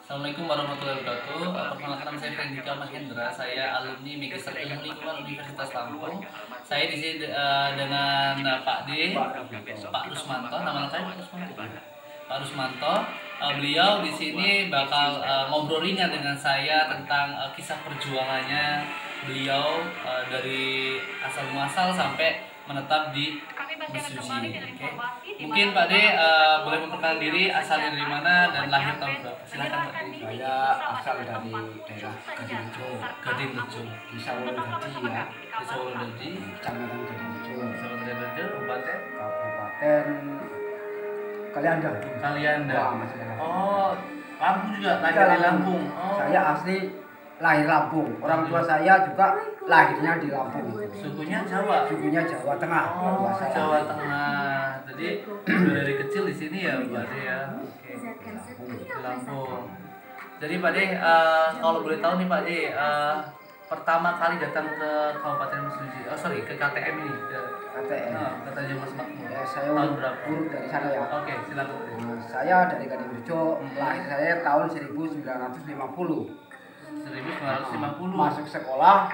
Assalamualaikum warahmatullahi wabarakatuh. Perkenalkan nama saya Frendika Mahendra. Saya alumni Magister Ilmu Lingkungan Universitas Lampung. Saya di sini dengan Pak D, Pak Rusmanto. Nama lengkapnya Pak Rusmanto. Pak Rusmanto. Beliau di sini bakal ngobrol ringan dengan saya tentang kisah perjuangannya beliau dari asal muasal sampai menetap di Mesuji. Okay. Mungkin Pak D boleh memperkenalkan diri, asalnya dari mana dan lahir tahun berapa? Silakan Pak D. Saya asal dari daerah Gadingrejo, Gadingrejo, Desa Wolodadi ya, Desa Wolodadi, Kecamatan Gadingrejo, Kabupaten Kalianda. Kalianda. Wah, masih ada. Oh, Lampung juga, lahir di Lampung. Oh. Saya asli lahir Lampung. Orang tua saya juga lahirnya di Lampung. Sukunya Jawa. Sukunya Jawa Tengah. Oh, Jawa Tengah. Jadi udah dari kecil di sini ya, Pak De ya. Oke. Di Lampung. Jadi Pak De, kalau boleh tahu nih Pak De, pertama kali datang ke Kabupaten Mesuji, ke KTM ini, ke KTM. ke Tanjung Mas Makmur. Ya, saya tahun berapa? urut dari sana ya. Oke, silakan. Saya dari Gadingrejo, lahir saya tahun 1950. 1950. Masuk sekolah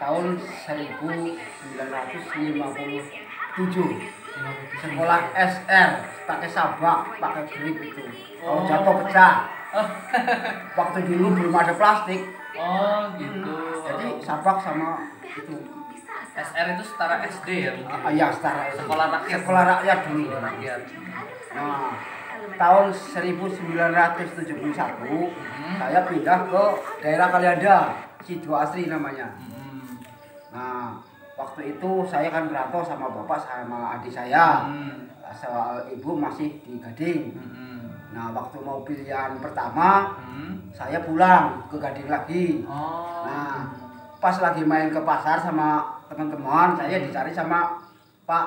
tahun 1957. Sekolah SR, pakai sabak, pakai grip itu. Kalau jatuh pecah. Waktu dulu belum ada plastik. Oh gitu. Jadi sabak sama itu. SR itu setara SD ya? Ya setara SD. Sekolah rakyat. Sekolah rakyat dulu. Rakyat. Nah, tahun 1971 saya pindah ke daerah Kalianda, Sido Asri namanya. Nah, waktu itu saya kan merantau sama bapak sama adik saya. Soal ibu masih di Gading. Nah, waktu mau pilihan pertama, saya pulang ke Gading lagi. Nah, pas lagi main ke pasar sama teman-teman, saya dicari sama Pak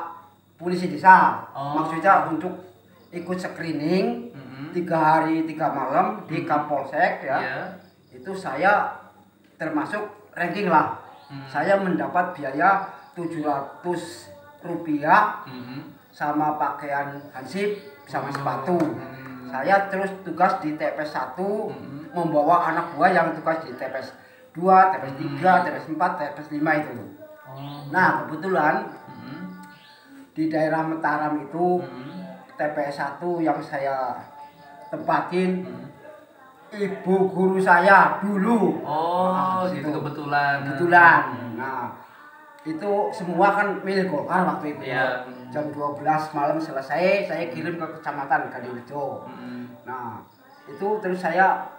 Polisi Desa. Maksudnya untuk ikut screening 3 hari 3 malam di Kapolsek ya. Itu saya termasuk ranking lah. Saya mendapat biaya 700 rupiah sama pakaian hansip sama sepatu. Saya terus tugas di TPS 1 membawa anak buah yang tugas di TPS 2, TPS 3, TPS 4, TPS 5 itu. Nah, kebetulan di daerah Mataram itu TPS 1 yang saya tempatin ibu guru saya dulu. Gitu kebetulan. Nah, itu semua kan milik Golkar waktu itu. Ya. Jam 12 malam selesai, saya kirim ke kecamatan Gadingrejo. Nah, itu terus saya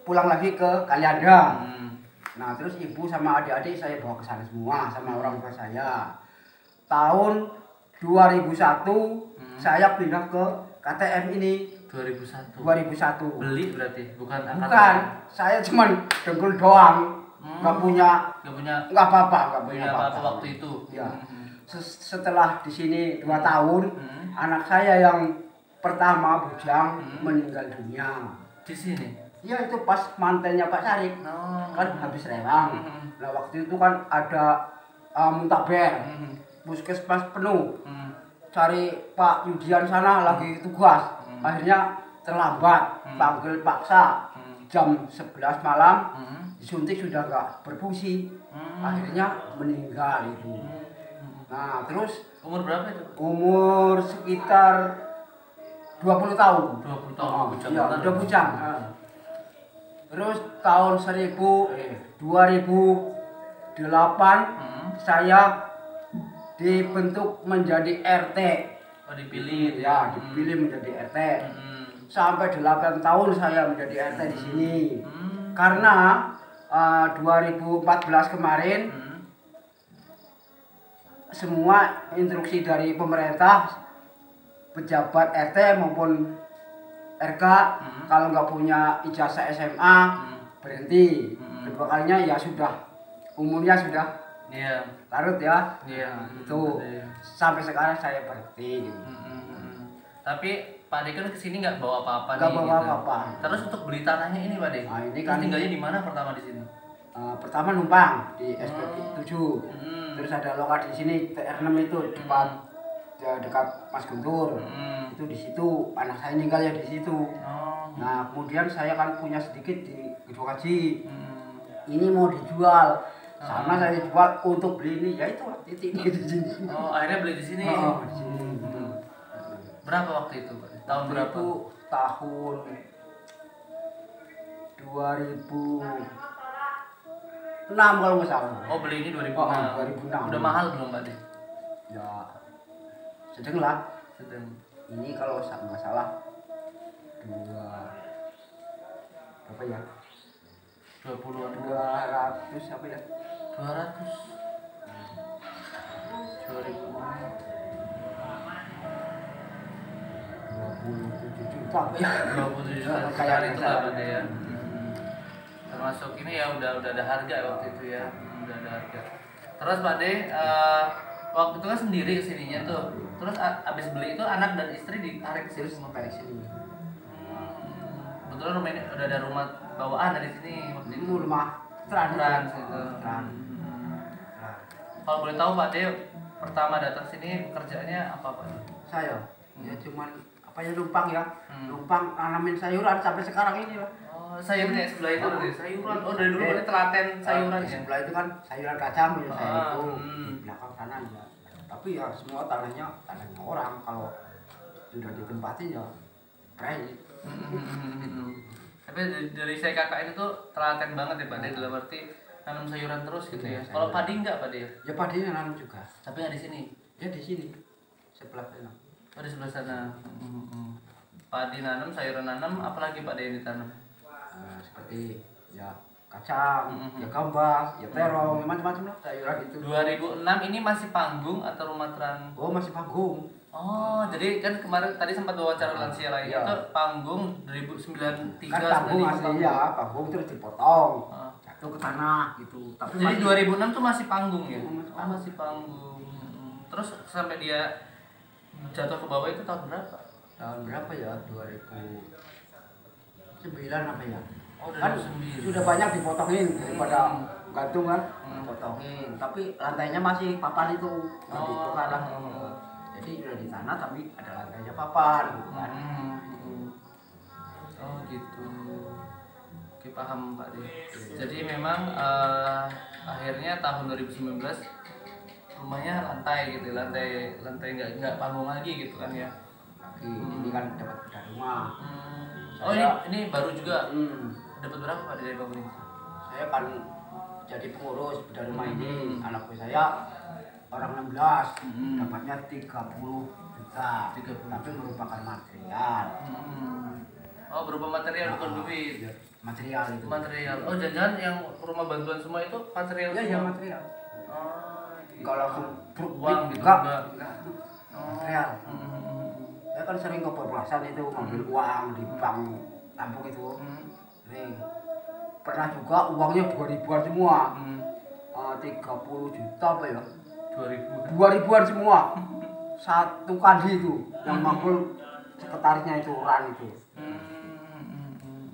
pulang lagi ke Kalianda. Nah, terus ibu sama adik-adik saya bawa ke sana semua sama orang tua saya. Tahun 2001 saya pindah ke KTM ini. 2001. Beli berarti, bukan angkatan? Bukan, saya cuman dengkul doang. Nggak punya apa-apa waktu itu. Ya. Setelah di sini 2 tahun, anak saya yang pertama bujang meninggal dunia. Di sini? Iya, itu pas mantennya Pak Sarik. Kan habis rewang. Nah, waktu itu kan ada muntaber. Puskesmas penuh. Cari Pak Yudian sana lagi tugas. Akhirnya terlambat, panggil paksa. Jam 11 malam disuntik sudah nggak berfungsi. Akhirnya meninggal itu. Nah, terus umur berapa itu? Umur sekitar 20 tahun. 20 tahun. Ya, udah bujang. Terus tahun 2008 saya dibentuk menjadi RT. Dipilih ya, dipilih menjadi RT. Sampai 8 tahun saya menjadi RT di sini. Karena 2014 kemarin semua instruksi dari pemerintah, pejabat RT maupun RK kalau nggak punya ijazah SMA berhenti. Kedua kalinya ya sudah umurnya sudah larut ya. Itu sampai sekarang saya berhenti gitu. Tapi Pak De kan kesini nggak bawa apa-apa nih? Nggak bawa apa-apa. Terus untuk beli tanahnya ini Pak De? Nah, ini kan tinggalnya di mana pertama di sini? Pertama numpang di SPP 7. Terus ada lokasi di sini TR6 itu depan dekat Mas Guntur. Itu di situ anak saya meninggalnya di situ. Nah kemudian saya kan punya sedikit di Gedung Haji. Ini mau dijual. Sama saya jual untuk beli ini, ya itu titik di sini. Oh, akhirnya beli di sini. Di sini. Berapa waktu itu, Pak? Tahun Waktu berapa? Itu tahun 2006 kalau nggak salah. Oh, beli ini 2006. 2006. Udah mahal belum, Pak De? Ya sedang lah. Sedang. Ini kalau nggak salah dua apa ya? 20-an. 200 apa ya? 200. 2000. 27 juta apa ya? 27 juta Kayak kayak itu lah gitu. Pak De ya. Termasuk ini ya udah ada harga waktu itu ya. Udah ada harga. Terus Pak De, waktu itu kan sendiri kesininya tuh. Terus abis beli itu anak dan istri ditarik ke sini semua Sampai di sini. Kebetulan rumah ini udah ada rumah bawaan dari sini waktu itu. Itu rumah Trans itu. Trans. Kalau boleh tahu Pak De, pertama datang sini pekerjaannya apa Pak? Saya ya cuman apa ya numpang ya. Numpang nanamin sayuran sampai sekarang ini lah. Oh, sayuran yang sebelah itu berarti sayuran. Oh, dari dulu berarti telaten sayuran Di ya. sebelah itu kan sayuran kacang ya saya itu. Hmm. Di belakang sana ya. Tapi ya semua tanahnya orang kalau sudah ditempatin ya keren. Tapi dari saya kakak itu tuh telaten banget ya Pak De, dalam arti nanam sayuran terus gitu ya. Kalau padi enggak Pak De? Ya padinya nanam juga. Tapi nggak di sini. Ya di sini sebelah sana. Oh, di sebelah sana. Padi nanam, sayuran nanam, apalagi Pak De yang ditanam? Seperti ya kacang, ya gambas, ya terong, ya macam-macam lah sayuran itu. 2006 ini masih panggung atau rumah terang? Oh masih panggung. Oh, jadi kan kemarin tadi sempat wawancara lansia lainnya Iya. itu panggung 2093 Kan panggung 95 asli ya, panggung terus dipotong, Ah. jatuh ke tanah gitu. Tapi Jadi masih 2006 tuh masih panggung ya? Masih Oh, masih panggung. Terus sampai dia jatuh ke bawah itu tahun berapa? tahun berapa ya? 2009 apa ya? Oh, Kan 2009. sudah banyak dipotongin daripada gantung kan, potongin. Tapi lantainya masih papan itu, nggak dibongkar lah. Jadi sudah di tanah tapi ada lantainya papan gitu kan. Oh gitu. Oke, paham Pak De. Jadi memang akhirnya tahun 2019 rumahnya lantai gitu, lantai nggak panggung lagi gitu kan ya. Ini kan dapat bedah rumah. Oh, ini baru juga. Dapat berapa Pak dari bangun ini? Saya kan jadi pengurus bedah rumah ini. Anak saya orang 16, dapatnya 30 juta. 30. Tapi merupakan material. Oh, berupa material bukan duit. Ya, material itu. Material. Oh, jangan-jangan yang rumah bantuan semua itu material Ya, semua? ya material. Oh, Enggak langsung uang gitu, enggak. enggak. Material. Saya kan sering ke perbelasan itu ngambil uang di bank Lampung itu. Sering. Pernah juga uangnya 2000-an semua. 30 juta apa ya? 2000. 2000-an semua. Satu kali itu yang mampu sekretarisnya itu Ran itu.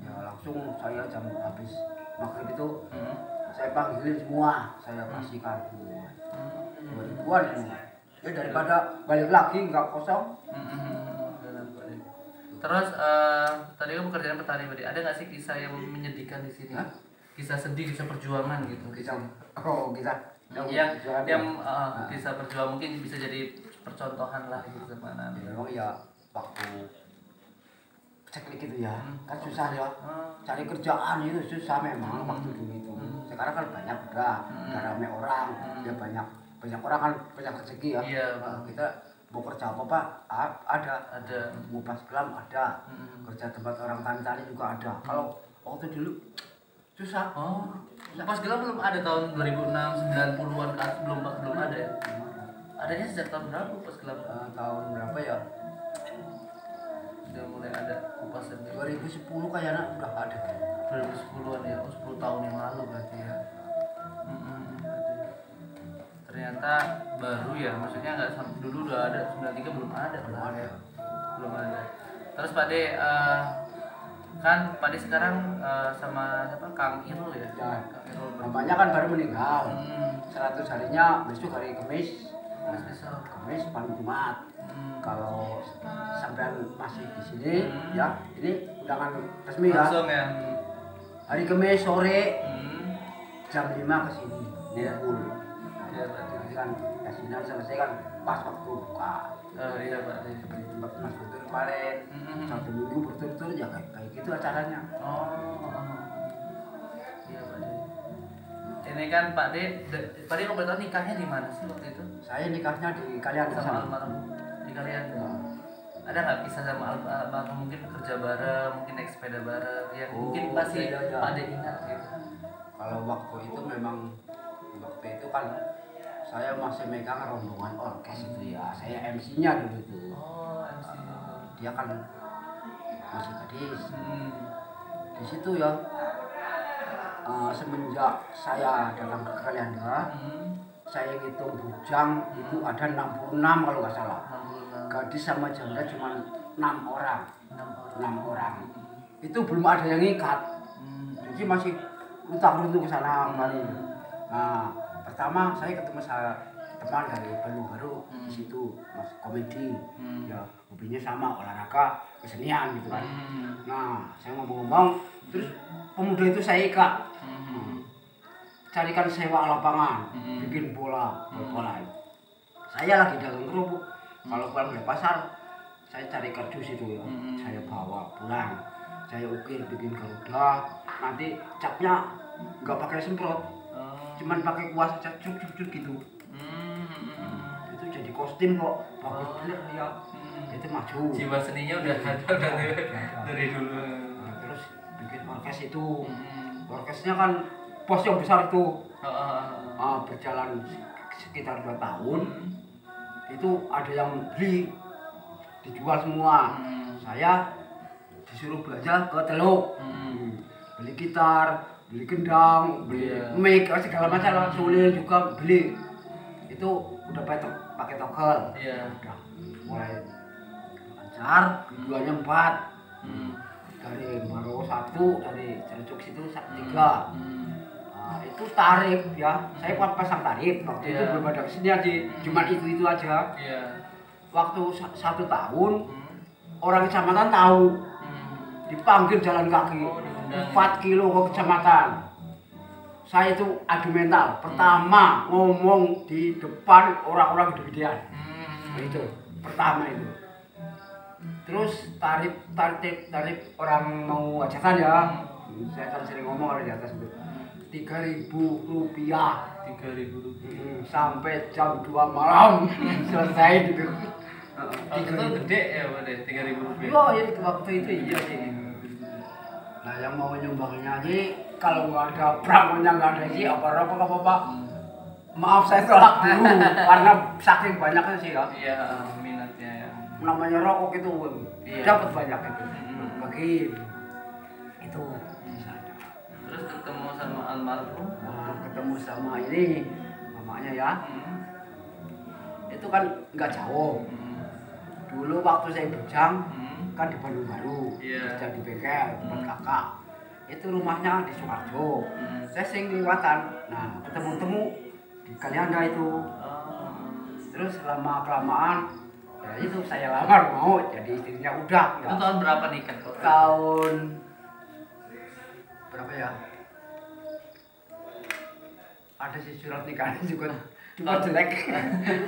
Ya langsung saya jam habis maghrib itu saya panggilin semua, saya kasihkan semua. 2000-an semua. Ya daripada balik lagi nggak kosong. Terus tadi kan pekerjaan petani tadi, ada nggak sih kisah yang menyedihkan di sini? Hah? Kisah sedih, kisah perjuangan gitu. Kita kita yang kisah perjuangan mungkin bisa jadi percontohan lah gitu mana. memang ya waktu ceklik itu ya kan susah ya cari kerjaan itu susah memang waktu dulu itu. Sekarang kan banyak udah rame orang ya banyak orang kan banyak rezeki ya. Iya. Kita mau kerja apa Pak ada mau pas kelam ada kerja tempat orang tani juga ada. Kalau waktu dulu susah. Oh, pas gelap belum ada tahun 2006 90-an kan belum ada ya. Adanya sejak tahun berapa pas gelap? Tahun berapa ya? Udah mulai ada kupasan 2010 kayaknya udah ada. 2010-an ya, 10 tahun yang lalu berarti ya. Ternyata baru ya, maksudnya nggak dulu udah ada, 93 belum ada. Belum ada. Terus Pak De, kan Pak De sekarang sama siapa? Kang Irul ya? Ya. Kang Irul. Namanya kan baru meninggal. 100 harinya besok hari Kamis. besok. Kamis paling Jumat. Kalau sampean masih di sini ya, ini undangan resmi ya. Langsung ya. Hari Kamis sore jam 5 ke sini. Iya. Ya, berarti kan kasinan selesai kan pas waktu buka. Oh iya Pak. Seperti tempat Mas Butur kemarin, satu minggu berturut-turut ya kayak gitu acaranya. Iya Pak De. Ini kan Pak De kebetulan nikahnya di mana sih waktu itu? Saya nikahnya di kalian Sama almarhum di kalian. Ada nggak kisah sama almarhum, mungkin kerja bareng, mungkin naik sepeda bareng, yang mungkin pasti iya. Pak De ingat gitu. Kalau waktu itu memang kan saya masih megang rombongan orkes itu ya. Saya MC-nya dulu tuh. Oh, MC. Dia kan masih gadis. Di situ ya. Semenjak saya datang ke Kalianda, saya ngitung bujang itu ada 66 kalau nggak salah. 66. Gadis sama janda cuma 6 orang. 6 orang. Itu belum ada yang ngikat. Jadi masih luntang-luntung ke sana kembali. Nah, pertama saya ketemu teman dari Bandung Baru di situ, Mas komedi. Ya, hobinya sama olahraga, kesenian gitu kan. Nah, saya ngomong-ngomong, terus pemuda itu saya ikat. Carikan sewa lapangan, bikin bola. Saya lagi dagang kerupuk. Kalau pulang dari pasar, saya cari kardus itu ya. Saya bawa pulang. Saya ukir bikin garuda. Nanti capnya nggak pakai semprot, cuman pakai kuas saja, cuk gitu. Itu jadi kostum kok, bagus bener ya. Itu maju. Jiwa seninya udah ada dari dulu. Nah, terus bikin orkes itu. Orkesnya kan bos yang besar itu. Berjalan sekitar 2 tahun. Itu ada yang beli, dijual semua. Saya disuruh belanja ke Teluk. Beli gitar, beli gendang, beli mic, segala macam. Sulit juga beli. Itu udah pakai togel. Udah mulai lancar. Keduanya 4. Dari Maro 1, dari Celcuk situ 3. Nah, itu tarif ya. Saya pasang tarif. Waktu itu belum ada kesenian sih. Cuma itu aja. Waktu 1 tahun orang kecamatan tahu. Dipanggil jalan kaki 4 kilo ke kecamatan. Saya itu adu mental. Pertama ngomong di depan orang-orang gede-gedean. Itu pertama itu. Terus tarif orang mau hajatan ya. Saya kan sering ngomong kalau di atas itu. Rp3.000. 3.000 rupiah. Sampai jam 2 malam selesai gitu. Itu gede ya Pak De, 3.000 rupiah. Oh iya, waktu itu iya sih. Nah yang mau nyumbangnya aja kalau nggak ada pramunya, nggak ada sih apa-apa. Maaf saya tolak dulu karena saking banyaknya sih ya. Iya, minatnya ya. Namanya rokok itu dapat banyak itu. Bagi itu. Terus ketemu sama almarhum? Nah, ketemu sama ini mamanya ya. Itu kan nggak jauh. Dulu waktu saya bujang kan di Bandung Baru, kerja di bengkel tempat kakak. Itu rumahnya di Sukarjo. Saya sering lewatan. Nah, ketemu di Kalianda itu. Terus lama kelamaan ya itu saya lamar mau jadi istrinya udah. Itu tahun berapa nikah? Tahun berapa ya? Ada sih surat nikahnya juga. Cuma jelek.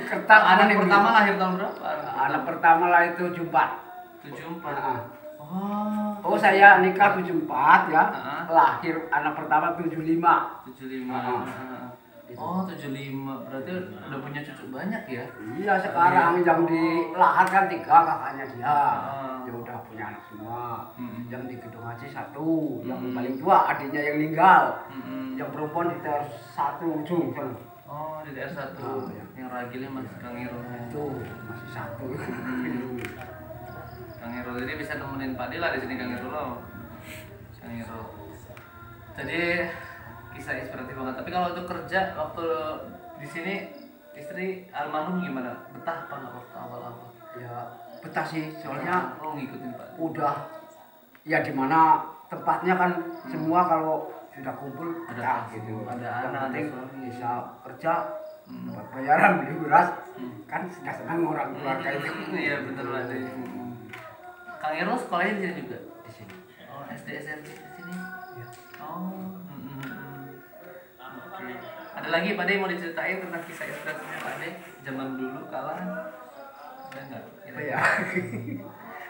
Kertas anak pertama lahir tahun berapa? Anak pertama lah itu 74. 74. Oh saya nikah 74 ya. Lahir anak pertama 75. 75. Oh 75. Berarti udah punya cucu banyak ya? Iya sekarang yang di Lahat kan 3 kakaknya dia. Ya udah punya anak semua. Yang di Gedung Haji 1. Yang paling tua adiknya yang meninggal. Yang perempuan di TR 1 ujung. Oh di TR 1. Yang ragilnya masih Kang Irul. Itu masih 1. Kang Irul ini bisa nemenin Pak Dila di sini Kang Irul loh. Kang Irul. Jadi kisah inspiratif banget. Tapi kalau untuk kerja waktu di sini istri almarhum gimana? Betah apa nggak waktu awal-awal? Ya betah sih soalnya ngikutin Pak. Udah ya di mana tempatnya kan semua kalau sudah kumpul ada gitu. Ada yang anak, penting bisa kerja buat bayaran beli beras. Kan sudah senang orang keluarga itu. Iya bener Pak De. Kang Ero sekolahnya di sini juga? Di sini. Oh SD SMP di sini? Ya. Oh. Oke. Ada lagi Pak De mau diceritain tentang kisah inspirasinya Pak De zaman dulu kala? Ada nggak? Apa ya?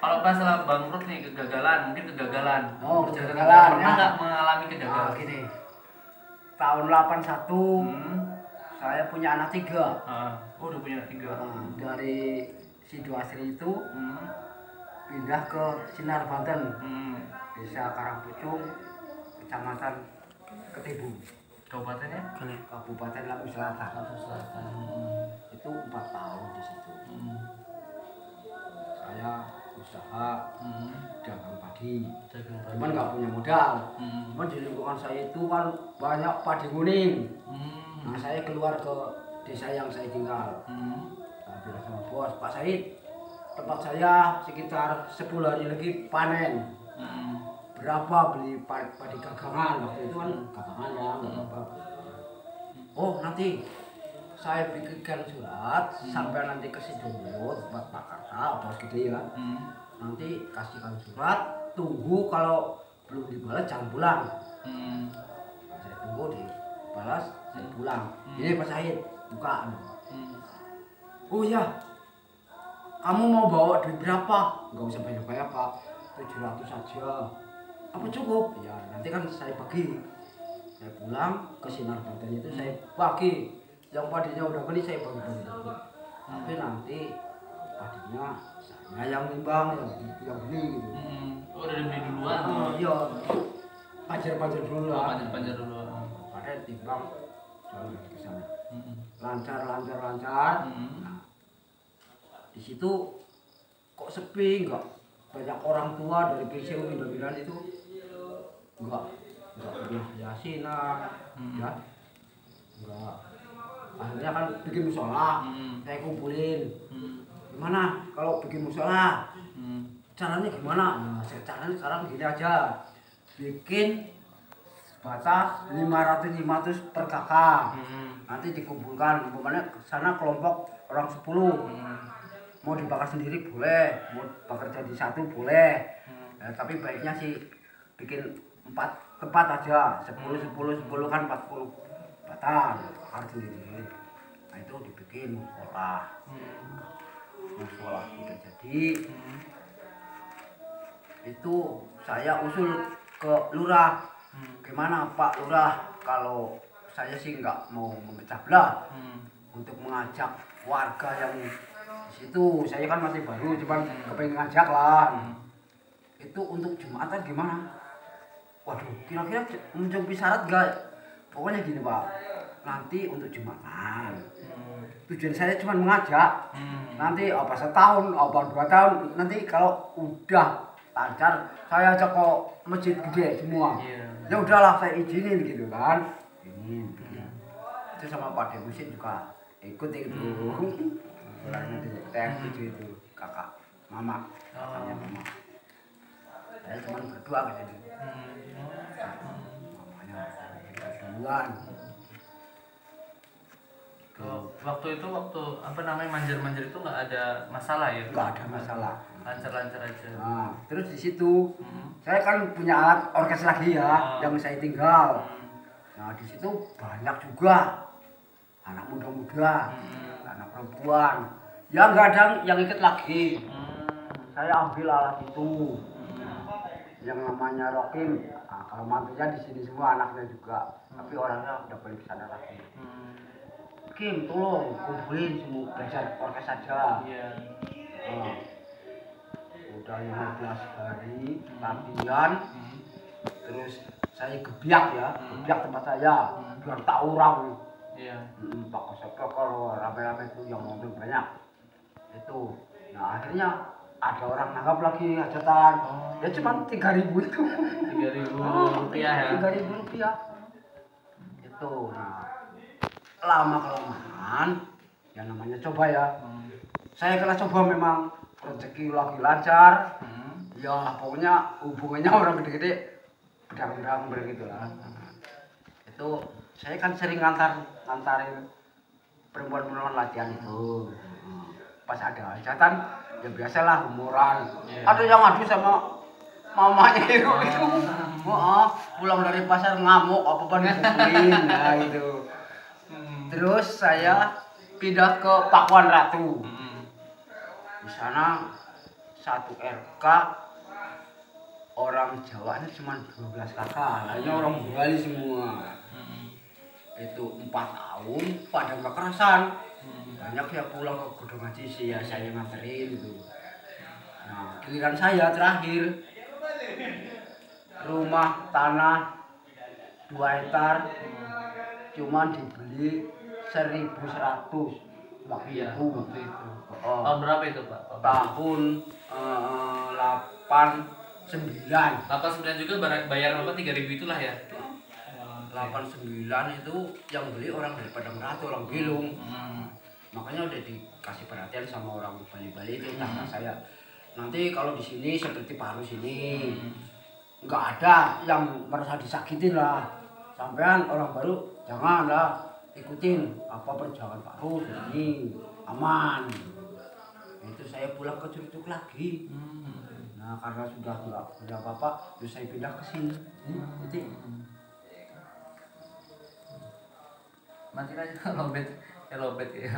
Kalau masalah bangkrut nih kegagalan, mungkin kegagalan. Oh, Bercerita kegagalan, pernah ya. nggak mengalami Nah, kegagalan? gini. Tahun 81 Hmm. saya punya anak 3. Oh udah punya 3. Dari Sidoasri itu Hmm. pindah ke Sinar Banten, Hmm. Desa Karangpucung, Kecamatan Ketibung, Kabupatennya? Kabupaten Lampung Selatan. Lampung Selatan. Itu 4 tahun di situ. Hmm. Saya usaha Hmm. dagang padi, Jagung padi. cuman nggak punya modal. Hmm. Cuman di lingkungan saya itu kan banyak padi kuning. Hmm. Nah, saya keluar ke desa yang saya tinggal. Hmm. Nah, bilang sama bos, Pak Said, tempat saya sekitar 10 hari lagi panen. Hmm. Berapa beli padi gagangan? Waktu itu kan gagangan ya, nggak apa-apa. Oh, nanti saya bikinkan surat sampai nanti ke Sidomulut buat Pak Karta, bos gede ya. Nanti kasihkan surat, tunggu kalau belum dibalas jangan pulang. Nah, saya tunggu dibalas, saya pulang. Ini Pak Said, buka. Oh ya, kamu mau bawa duit berapa? Nggak usah banyak-banyak Pak, 700 saja. Apa cukup? Ya nanti kan saya bagi. Saya pulang ke Sinar Banten itu saya bagi. Yang padinya udah beli saya bagi-bagi. Tapi nanti padinya saya yang nimbang, yang beli gitu. Oh udah dibeli duluan? Iya, pajar-pajar dulu lah. Panjar-panjar dulu. Pada timbang jalan ke sana. Lancar. Nah, di situ kok sepi, enggak banyak orang tua dari pensiun pindah-pindahan itu enggak pernah yasinan, ya enggak. Akhirnya kan bikin musola, saya kumpulin. Gimana kalau bikin musola? Caranya gimana? Nah, caranya sekarang gini aja, bikin batas 500 per kakak. Nanti dikumpulkan, umpamanya sana kelompok orang 10. Mau dibakar sendiri boleh, mau bakar jadi satu boleh. Tapi baiknya sih bikin 4 tempat aja, 10 kan 40 batang bakar sendiri. Nah itu dibikin musola udah jadi. Itu saya usul ke lurah, gimana Pak Lurah, kalau saya sih nggak mau memecah belah, untuk mengajak warga yang di situ. Saya kan masih baru, cuman kepengen ngajak lah. Itu untuk Jumatan gimana? Waduh, kira-kira mencukupi syarat gak? Pokoknya gini Pak, nanti untuk Jumatan. Tujuan saya cuma mengajak. Nanti apa setahun, apa 2 tahun, nanti kalau udah lancar saya ajak ke masjid gede semua. Ya udahlah saya izinin gitu kan. Itu sama Pak Demusin juga ikut itu. Orangnya di TF7 itu kakak mama, kakaknya mama. Saya cuma berdua ke sini. Mamanya duluan. Waktu itu apa namanya manjer-manjer itu nggak ada masalah ya? Nggak ada masalah. Lancar-lancar aja. Nah, terus di situ saya kan punya alat orkes lagi ya, yang saya tinggal. Nah di situ banyak juga anak muda-muda, anak perempuan. Ya nggak ada yang ikut lagi. Saya ambil alat itu, yang namanya rocking. Nah, kalau mantunya di sini semua anaknya juga, tapi orangnya udah balik ke sana lagi. Kim, tolong kumpulin semua belajar orkes saja. Nah, udah 15 hari latihan, terus saya gebiak ya, gebiak tempat saya, biar tak orang. Pak Kosepro kalau rame-rame itu yang mobil banyak itu. Nah akhirnya ada orang nanggap lagi hajatan. Ya cuma 3.000 itu. 3.000 rupiah ya? 3.000 rupiah. Itu. Nah lama kelamaan yang namanya coba ya. Saya kena coba memang rezeki lagi lancar. Ya pokoknya hubungannya orang gede-gede bedang-bedang begitu lah. Itu saya kan sering ngantarin perempuan-perempuan latihan itu. Pas ada hajatan ya biasalah humuran. Ada yang ngadu sama mamanya itu. Pulang dari pasar ngamuk apa dipukulin nah itu. Terus saya pindah ke Pakuan Ratu. Di sana satu RK orang Jawanya cuma 12 kakak, lainnya orang Bali semua. Itu 4 tahun pada kekerasan. Banyak ya pulang ke Gunung Haji sih ya saya nganterin itu. Nah, giliran saya terakhir rumah tanah 2 hektar cuman dibeli 1.100 waktu itu. Tahun berapa itu Pak? Tahun 89. 89 juga bayar apa 3.000 itulah ya. 89 itu yang beli orang dari Padang Ratu, orang Bilung. Makanya udah dikasih perhatian sama orang Bali-Bali itu tangga saya. Nanti kalau di sini seperti Parus ini nggak ada yang merasa disakitin lah. Sampean orang baru jangan lah ikutin apa perjalanan Parus ini aman. Itu saya pulang ke Curcuk lagi. Nah karena sudah nggak punya apa-apa, terus saya pindah ke sini. Mati aja lobet ya.